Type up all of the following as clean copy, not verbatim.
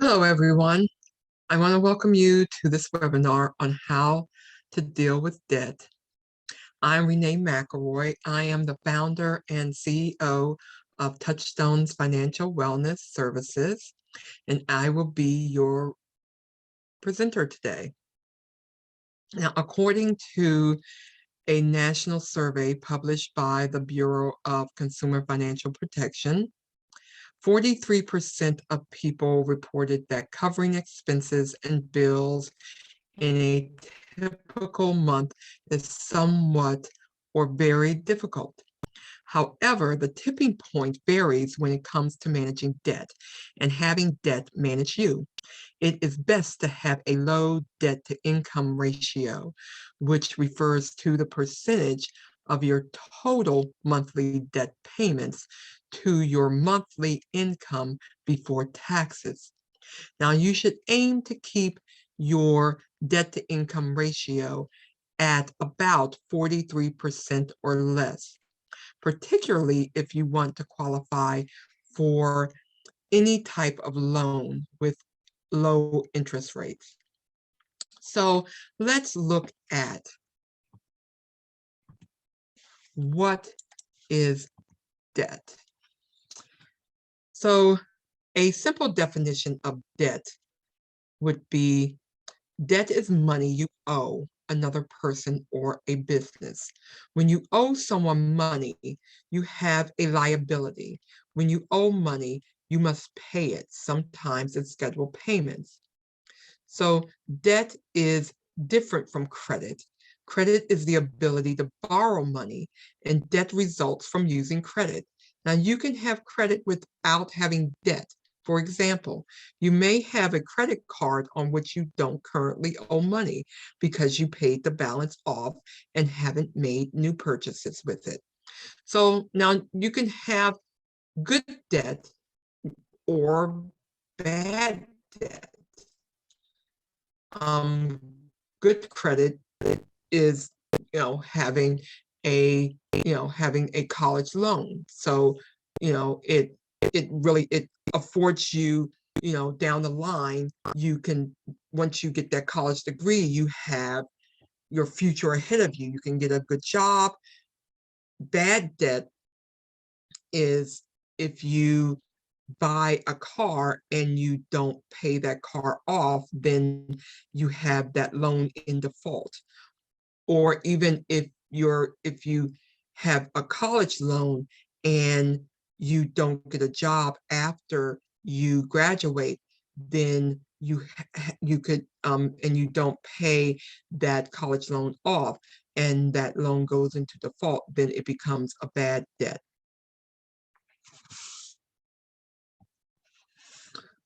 Hello, everyone. I want to welcome you to this webinar on how to deal with debt. I'm Renee McElroy. I am the founder and CEO of Touchstone's Financial Wellness Services, and I will be your presenter today. Now, according to a national survey published by the Bureau of Consumer Financial Protection, 43% of people reported that covering expenses and bills in a typical month is somewhat or very difficult. However, the tipping point varies when it comes to managing debt and having debt manage you. It is best to have a low debt to income ratio, which refers to the percentage of your total monthly debt payments to your monthly income before taxes. Now, you should aim to keep your debt to income ratio at about 43% or less, particularly if you want to qualify for any type of loan with low interest rates. So let's look at what is debt. So a simple definition of debt would be debt is money you owe another person or a business. When you owe someone money, you have a liability. When you owe money, you must pay it. Sometimes it's scheduled payments. So debt is different from credit. Credit is the ability to borrow money, and debt results from using credit. Now, you can have credit without having debt. For example, you may have a credit card on which you don't currently owe money because you paid the balance off and haven't made new purchases with it. So now you can have good debt or bad debt. Good credit is, having a college loan. So, it affords you, down the line, you can, once you get that college degree, you have your future ahead of you. You can get a good job. Bad debt is if you buy a car and you don't pay that car off, then you have that loan in default. Or even if you have a college loan and you don't get a job after you graduate, then you could and you don't pay that college loan off and that loan goes into default, then it becomes a bad debt.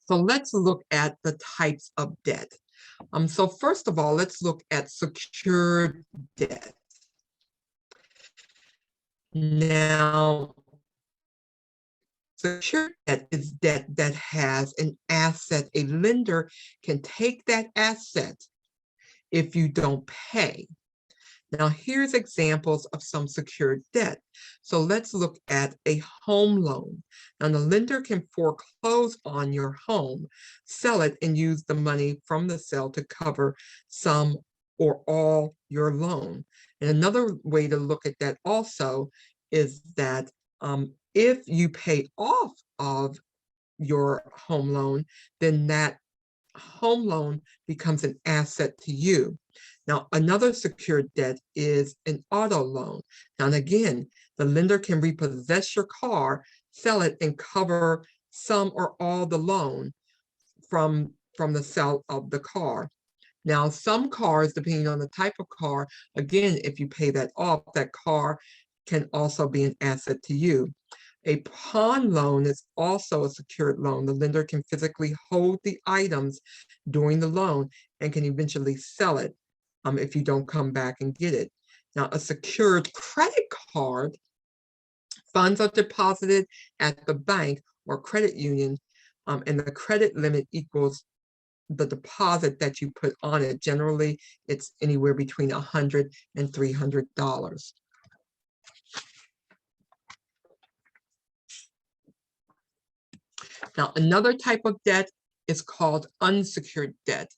So let's look at the types of debt. So first of all, let's look at secured debt. Now, secured debt is debt that has an asset. A lender can take that asset if you don't pay. Now, here's examples of some secured debt. So let's look at a home loan. Now, the lender can foreclose on your home, sell it, and use the money from the sale to cover some or all your loan. And another way to look at that also is that if you pay off of your home loan, then that home loan becomes an asset to you. Now, another secured debt is an auto loan. Now, and again, the lender can repossess your car, sell it, and cover some or all the loan from the sale of the car. Now, some cars, depending on the type of car, again, if you pay that off, that car can also be an asset to you. A pawn loan is also a secured loan. The lender can physically hold the items during the loan and can eventually sell it if you don't come back and get it. Now, a secured credit card, funds are deposited at the bank or credit union, and the credit limit equals the deposit that you put on it. Generally, it's anywhere between $100 and $300. Now, another type of debt is called unsecured debt.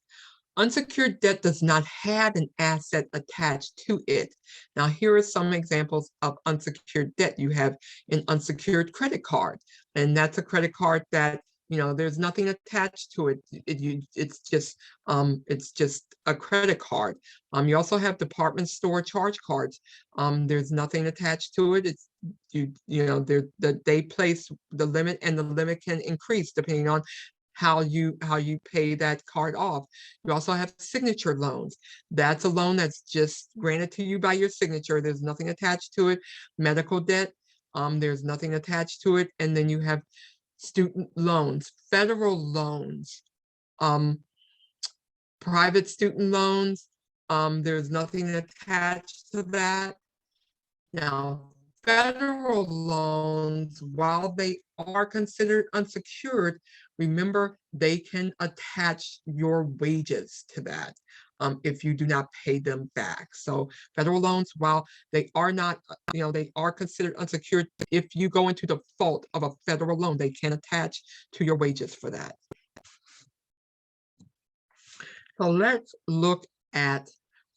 Unsecured debt does not have an asset attached to it. Now, here are some examples of unsecured debt. You have an unsecured credit card, and that's a credit card that, there's nothing attached to it. It's just a credit card. You also have department store charge cards. There's nothing attached to it. It's they place the limit, and the limit can increase depending on how you pay that card off. You also have signature loans. That's a loan that's just granted to you by your signature. There's nothing attached to it. Medical debt, there's nothing attached to it. And then you have student loans, federal loans, private student loans. There's nothing attached to that. Now, federal loans, while they are considered unsecured, remember they can attach your wages to that if you do not pay them back. So federal loans, while they are not, they are considered unsecured, if you go into default of a federal loan, they can attach to your wages for that. So let's look at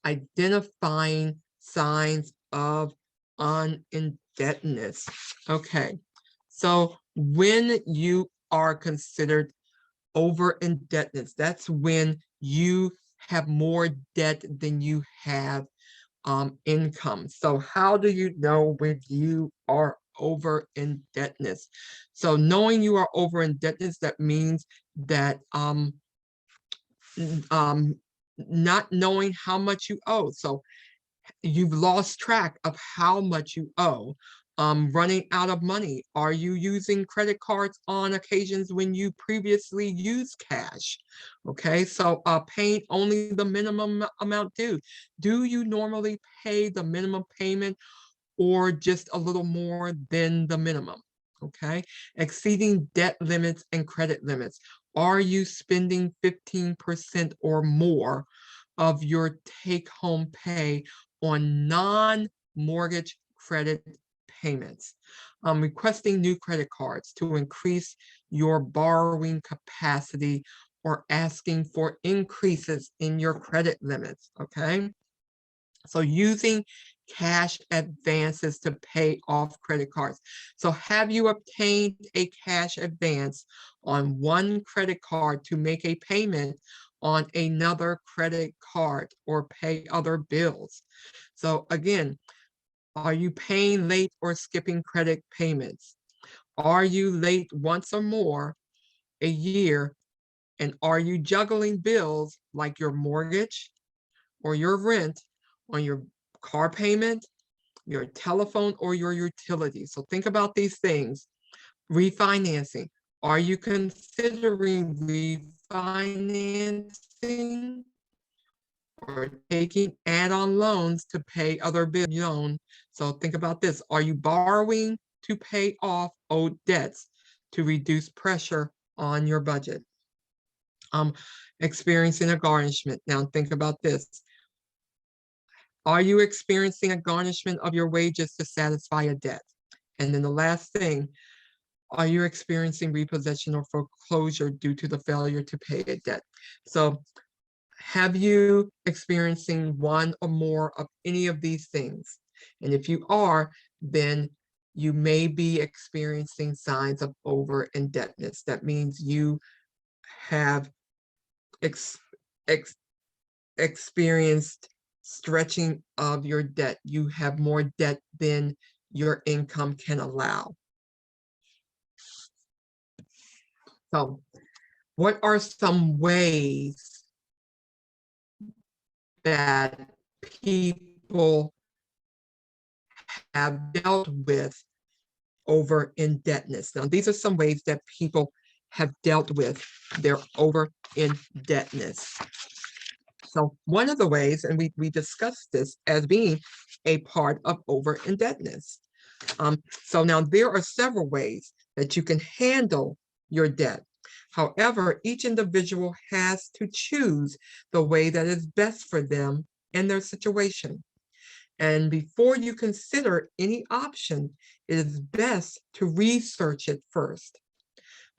identifying signs of unindebtedness. Okay, so when you are considered over indebtedness, that's when you have more debt than you have income. So how do you know when you are over indebtedness? So knowing you are over indebtedness, that means that not knowing how much you owe. So you've lost track of how much you owe. Running out of money. Are you using credit cards on occasions when you previously used cash? Okay, so paying only the minimum amount due. Do you normally pay the minimum payment or just a little more than the minimum? Okay, exceeding debt limits and credit limits. Are you spending 15% or more of your take-home pay on non-mortgage credit payments? Requesting new credit cards to increase your borrowing capacity or asking for increases in your credit limits, okay? So using cash advances to pay off credit cards. So have you obtained a cash advance on one credit card to make a payment on another credit card or pay other bills? So again, are you paying late or skipping credit payments? Are you late once or more a year? And are you juggling bills like your mortgage or your rent on your car payment, your telephone, or your utilities? So think about these things. Refinancing. Are you considering refinancing or taking add-on loans to pay other bills? So think about this. Are you borrowing to pay off owed debts to reduce pressure on your budget? Experiencing a garnishment. Now think about this. Are you experiencing a garnishment of your wages to satisfy a debt? And then the last thing, are you experiencing repossession or foreclosure due to the failure to pay a debt? So have you experiencing one or more of any of these things? And if you are, then you may be experiencing signs of over indebtedness. That means you have experienced stretching of your debt. You have more debt than your income can allow. So what are some ways that people have dealt with over indebtedness? Now, these are some ways that people have dealt with their over indebtedness. So one of the ways, and we discussed this as being a part of over indebtedness. So now there are several ways that you can handle your debt. However, each individual has to choose the way that is best for them and their situation. And before you consider any option, it is best to research it first.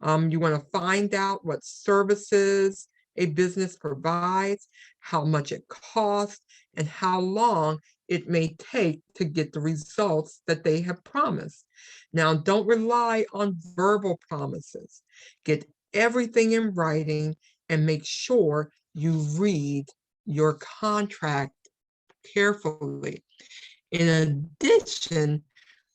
You want to find out what services a business provides, how much it costs, and how long it may take to get the results that they have promised. Now, don't rely on verbal promises. Get everything in writing and make sure you read your contract carefully. In addition,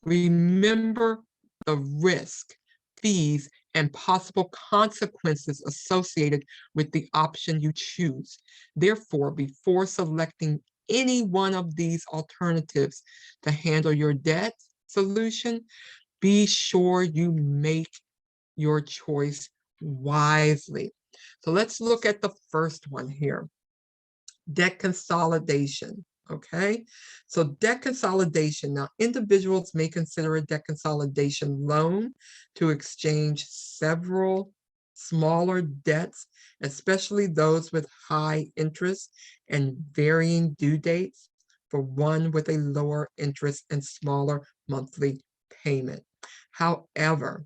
remember the risk, fees, and possible consequences associated with the option you choose. Therefore, before selecting any one of these alternatives to handle your debt solution, be sure you make your choice wisely. So let's look at the first one here, debt consolidation. Okay, so debt consolidation. Now, individuals may consider a debt consolidation loan to exchange several smaller debts, especially those with high interest and varying due dates, for one with a lower interest and smaller monthly payment. However,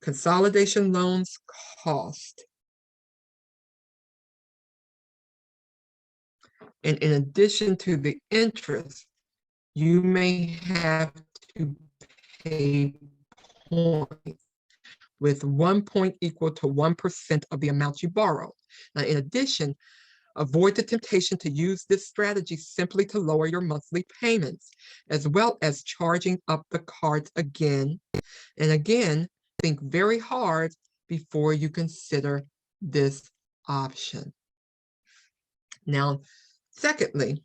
consolidation loans cost. And in addition to the interest, you may have to pay points, with 1 point equal to 1% of the amount you borrow. Now, in addition, avoid the temptation to use this strategy simply to lower your monthly payments, as well as charging up the cards again and again. Think very hard before you consider this option. Now, secondly,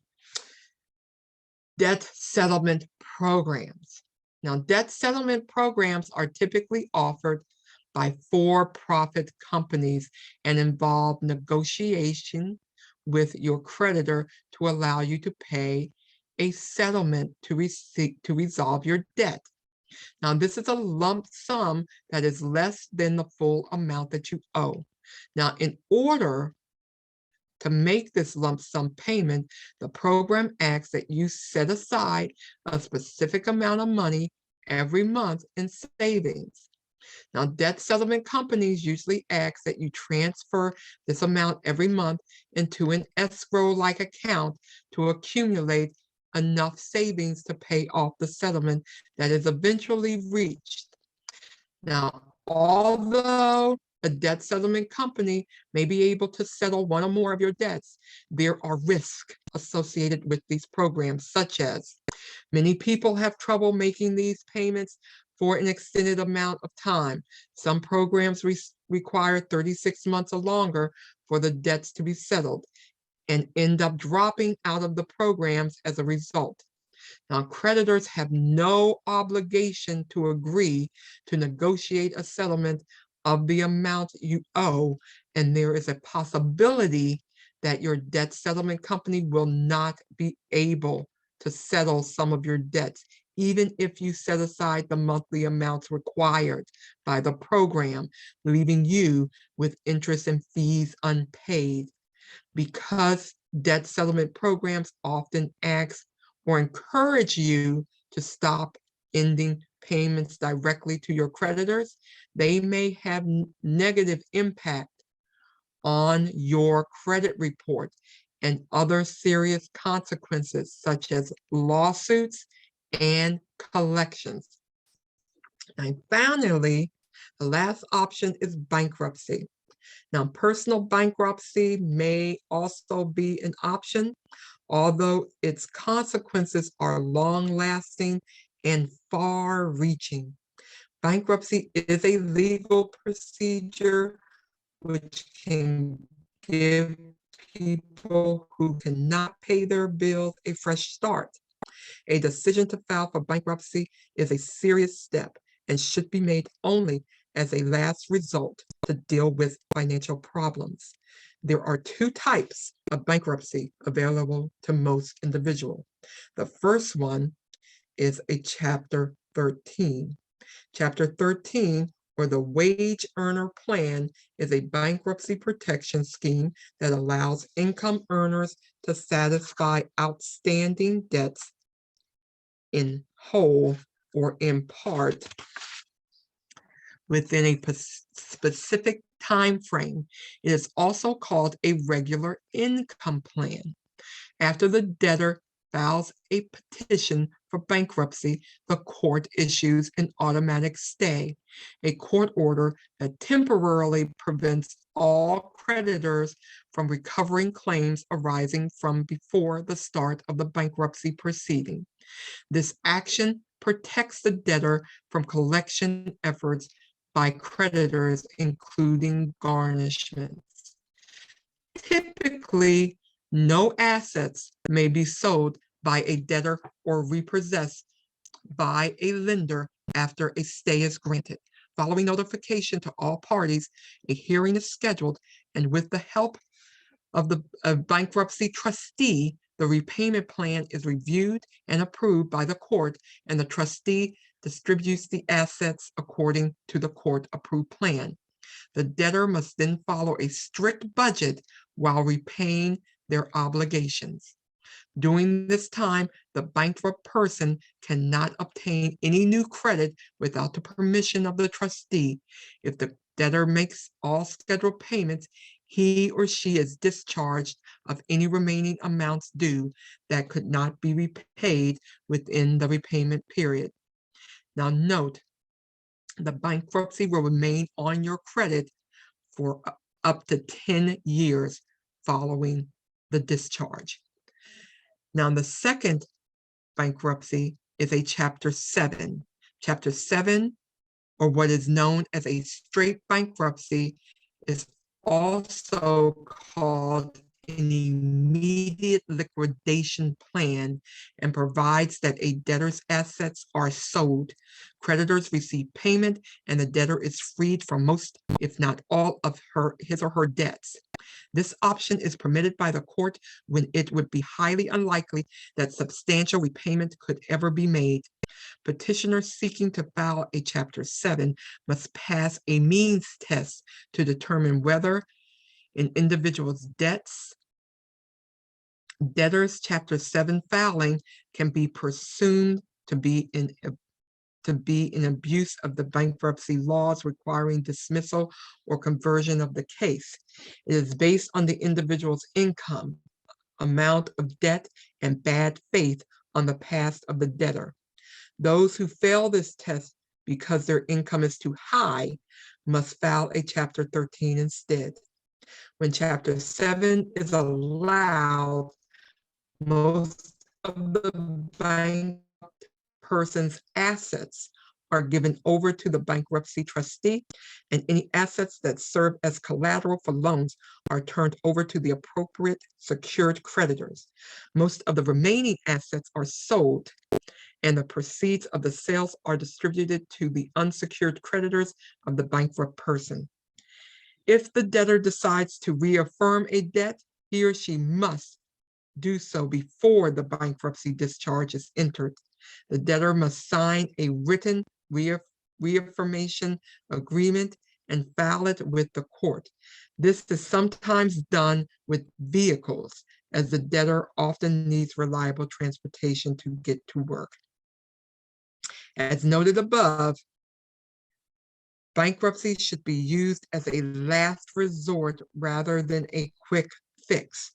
debt settlement programs. Now, debt settlement programs are typically offered by for-profit companies and involve negotiation with your creditor to allow you to pay a settlement to resolve your debt. Now, this is a lump sum that is less than the full amount that you owe. Now, in order to make this lump sum payment, the program asks that you set aside a specific amount of money every month in savings. Now, debt settlement companies usually ask that you transfer this amount every month into an escrow-like account to accumulate enough savings to pay off the settlement that is eventually reached. Now, although a debt settlement company may be able to settle one or more of your debts, there are risks associated with these programs, such as many people have trouble making these payments for an extended amount of time. Some programs require 36 months or longer for the debts to be settled and end up dropping out of the programs as a result. Now, creditors have no obligation to agree to negotiate a settlement of the amount you owe, and there is a possibility that your debt settlement company will not be able to settle some of your debts, even if you set aside the monthly amounts required by the program, leaving you with interest and fees unpaid. Because debt settlement programs often ask or encourage you to stop ending payments directly to your creditors, they may have negative impact on your credit report and other serious consequences, such as lawsuits and collections. And finally, the last option is bankruptcy. Now, personal bankruptcy may also be an option, although its consequences are long-lasting and far-reaching. Bankruptcy is a legal procedure which can give people who cannot pay their bills a fresh start. A decision to file for bankruptcy is a serious step and should be made only as a last result to deal with financial problems. There are two types of bankruptcy available to most individuals. The first one is a Chapter 13. Chapter 13, or the Wage Earner Plan, is a bankruptcy protection scheme that allows income earners to satisfy outstanding debts in whole or in part within a specific time frame. It is also called a regular income plan. After the debtor files a petition for bankruptcy, the court issues an automatic stay, a court order that temporarily prevents all creditors from recovering claims arising from before the start of the bankruptcy proceeding. This action protects the debtor from collection efforts by creditors, including garnishments. Typically, no assets may be sold by a debtor or repossessed by a lender after a stay is granted. Following notification to all parties, a hearing is scheduled, and with the help of the bankruptcy trustee, the repayment plan is reviewed and approved by the court, and the trustee distributes the assets according to the court-approved plan. The debtor must then follow a strict budget while repaying their obligations. During this time, the bankrupt person cannot obtain any new credit without the permission of the trustee. If the debtor makes all scheduled payments, he or she is discharged of any remaining amounts due that could not be repaid within the repayment period. Now note, the bankruptcy will remain on your credit for up to 10 years following the discharge. Now, the second bankruptcy is a Chapter 7. Chapter 7, or what is known as a straight bankruptcy, is also called an immediate liquidation plan and provides that a debtor's assets are sold, creditors receive payment, and the debtor is freed from most, if not all, of his or her debts. This option is permitted by the court when it would be highly unlikely that substantial repayment could ever be made. Petitioners seeking to file a Chapter 7 must pass a means test to determine whether an individual's debtor's Chapter 7 filing can be presumed to be an abuse of the bankruptcy laws requiring dismissal or conversion of the case. It is based on the individual's income, amount of debt, and bad faith on the past of the debtor. Those who fail this test because their income is too high must file a Chapter 13 instead. When Chapter 7 is allowed, most of the bankrupt person's assets are given over to the bankruptcy trustee, and any assets that serve as collateral for loans are turned over to the appropriate secured creditors. Most of the remaining assets are sold, and the proceeds of the sales are distributed to the unsecured creditors of the bankrupt person. If the debtor decides to reaffirm a debt, he or she must do so before the bankruptcy discharge is entered. The debtor must sign a written reaffirmation agreement and file it with the court. This is sometimes done with vehicles, as the debtor often needs reliable transportation to get to work. As noted above, bankruptcy should be used as a last resort rather than a quick fix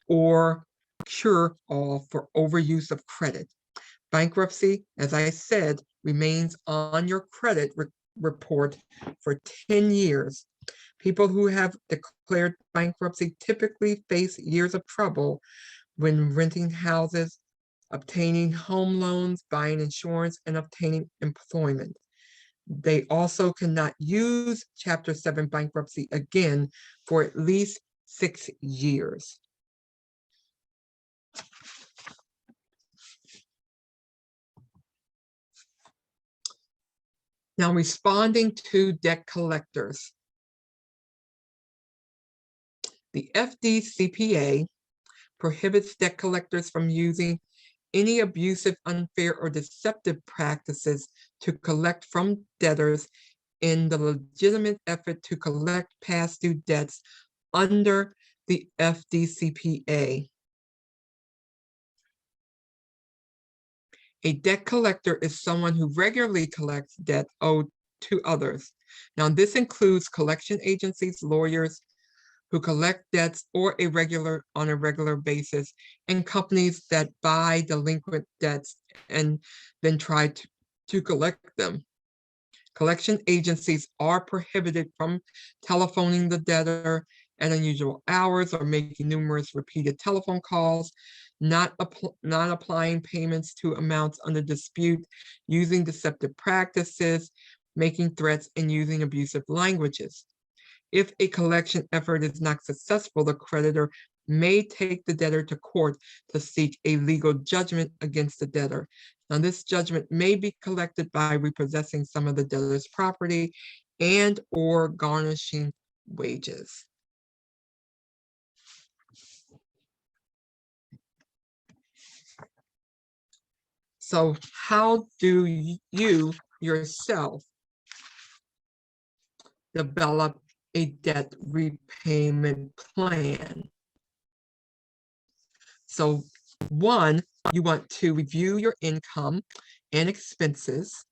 or cure-all for overuse of credit. Bankruptcy, as I said, remains on your credit report for 10 years. People who have declared bankruptcy typically face years of trouble when renting houses, obtaining home loans, buying insurance, and obtaining employment. They also cannot use Chapter 7 bankruptcy again for at least 6 years. Now, responding to debt collectors. The FDCPA prohibits debt collectors from using any abusive, unfair, or deceptive practices to collect from debtors in the legitimate effort to collect past due debts under the FDCPA. A debt collector is someone who regularly collects debt owed to others. Now, this includes collection agencies, lawyers who collect debts on a regular basis, and companies that buy delinquent debts and then try to collect them. Collection agencies are prohibited from telephoning the debtor at unusual hours or making numerous repeated telephone calls, not applying payments to amounts under dispute, using deceptive practices, making threats, and using abusive languages. If a collection effort is not successful, the creditor may take the debtor to court to seek a legal judgment against the debtor. Now, this judgment may be collected by repossessing some of the debtor's property and or garnishing wages. So how do you yourself develop a debt repayment plan? So one, you want to review your income and expenses.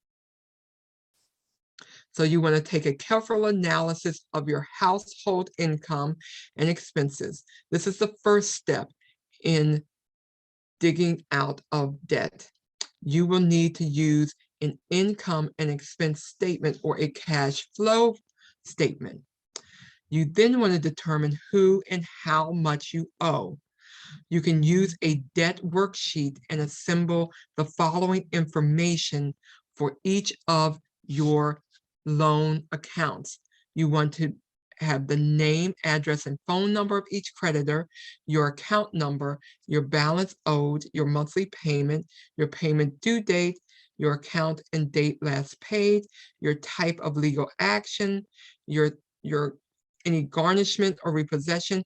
So you want to take a careful analysis of your household income and expenses. This is the first step in digging out of debt. You will need to use an income and expense statement or a cash flow statement. You then want to determine who and how much you owe. You can use a debt worksheet and assemble the following information for each of your loan accounts. You want to have the name, address, and phone number of each creditor, your account number, your balance owed, your monthly payment, your payment due date, your account and date last paid, your type of legal action, your any garnishment or repossession,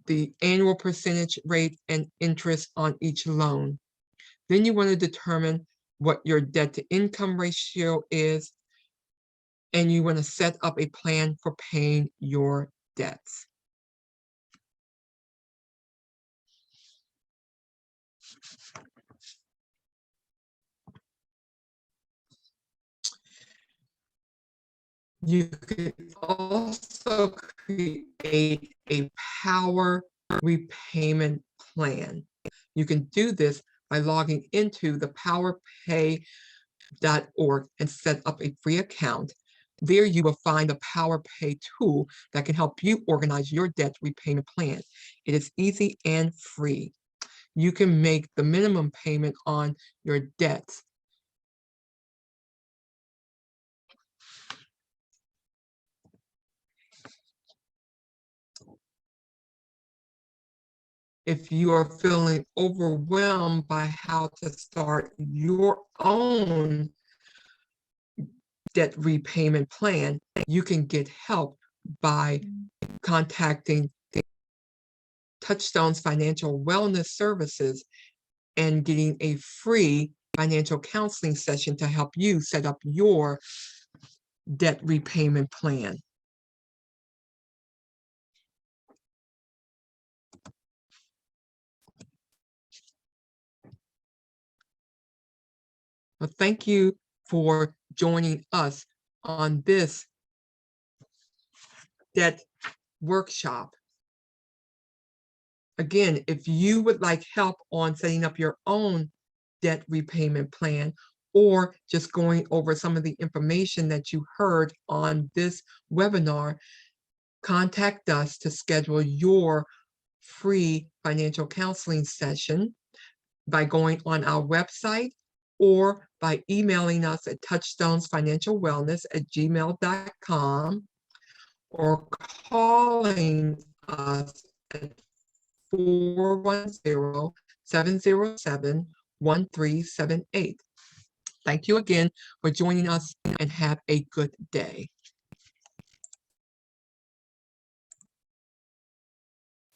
the annual percentage rate and interest on each loan. Then you want to determine what your debt to income ratio is, and you want to set up a plan for paying your debts. You can also create a power repayment plan. You can do this by logging into the powerpay.org and set up a free account. There you will find the PowerPay tool that can help you organize your debt repayment plan. It is easy and free. You can make the minimum payment on your debts. If you are feeling overwhelmed by how to start your own debt repayment plan, you can get help by contacting Touchstone's Financial Wellness Services and getting a free financial counseling session to help you set up your debt repayment plan. Well, thank you for joining us on this debt workshop. Again, if you would like help on setting up your own debt repayment plan, or just going over some of the information that you heard on this webinar, contact us to schedule your free financial counseling session by going on our website or by emailing us at touchstonesfinancialwellness@gmail.com or calling us at 410-707-1378. Thank you again for joining us and have a good day.